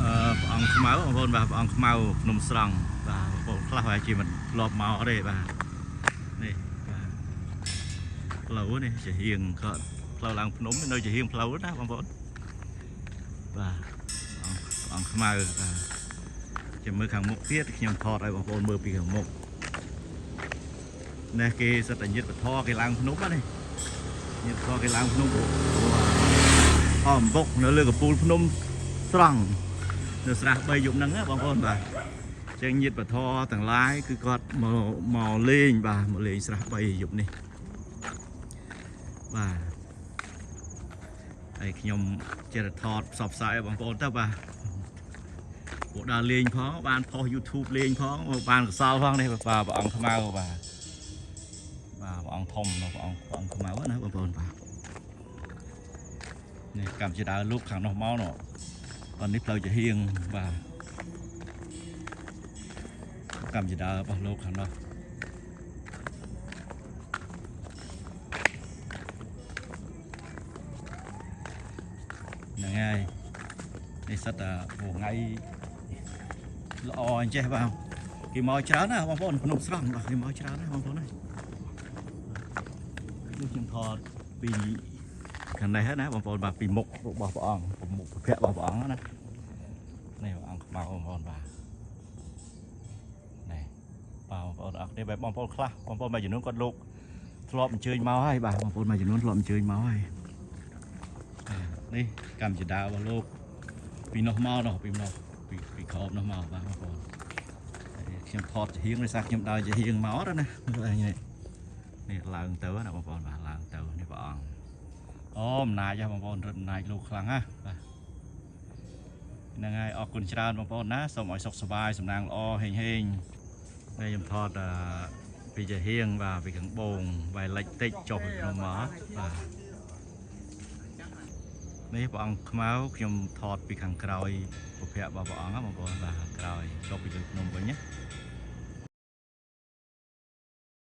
អង្គខ្មៅបងប្អូនបាទអង្គខ្មៅភ្នំស្រង់បាទបងប្អូនខ្លះហើយជាមិនលបមកទេបាទនេះបាទផ្លូវនេះជាហៀងក៏ផ្លូវឡើងភ្នំនៅជាហៀងផ្លូវណាបងប្អូនបាទអង្គខ្មៅបាទចាំមើលខាងមុខទៀតខ្ញុំថតឲ្យបងប្អូនមើលពីខាងមុខនេះគេសិតតែញាតវធគេឡើងភ្នំណាញាតវធគេឡើងភ្នំអំបុកនៅលើកំពូលភ្នំស្រង់នៅស្រះ3យប់ហ្នឹងណាបងប្អូនបាទចឹងញាតវធទាំងឡាយគឺគាត់មកលេងបាទមកលេងស្រះ3យប់នេះបាទហើយខ្ញុំចេះថតផ្សព្វផ្សាយឲ្យបងប្អូនទៅបាទពួកដើរលេងផងបានផុស YouTube លេងផងបានកសលផងនេះបាទព្រះអង្គខ្មៅបាទព្រះអង្គធំព្រះអង្គខ្មៅណាបងប្អូនបាទនេះកម្មជាដើរលោកខាងនោះមកនោះតនេះផ្លូវជាហៀងបាទកម្មជាដើររបស់លោកខាងនោះហ្នឹងហើយនេះសិតតែថ្ងៃល្អអញ្ចេះបាទគេមកច្រើនណាបងប្អូនភ្នំស្រង់បាទគេមកច្រើនណាបងប្អូនណាខ្ញុំថតពីខាងនេះណាបងប្អូនបាទពីមុខរបស់ព្រះអង្គមុខព្រះភ័ក្ររបស់ព្រះអង្គណានេះព្រះអង្គខ្មៅបងប្អូនបាទនេះបងប្អូនអរគុណបែបបងប្អូនខ្លះបងប្អូនមួយចំនួនគាត់លោកធ្លាប់អញ្ជើញមកហើយបាទបងប្អូនមួយចំនួនធ្លាប់អញ្ជើញមកហើយនេះកម្មជាដើរបស់លោកពីនោះមកនោះពីក្រោបនោះមកបាទបងប្អូនខ្ញុំថតជាហៀងដោយសារខ្ញុំដើរជាហៀងមកណានេះឡើងទៅណាបងប្អូនបាទឡើងទៅនេះព្រះអង្គអូអំណាចបងប្អូនរត់អំណាចលោកខ្លាំងណាបាទហ្នឹងហើយអរគុណច្រើនបងប្អូនណាសូមឲ្យសុខសប្បាយសំណាងល្អហេងនេះខ្ញុំថតពីជាហៀងបាទពីខាងបងវាយលិចតិចចុះពីក្នុងមកបាទនេះព្រះអង្គខ្មៅខ្ញុំថតពីខាងក្រោយព្រះភ័ក្ររបស់ព្រះអង្គណាបងប្អូនបាទក្រោយចុះពីលើភ្នំវិញណា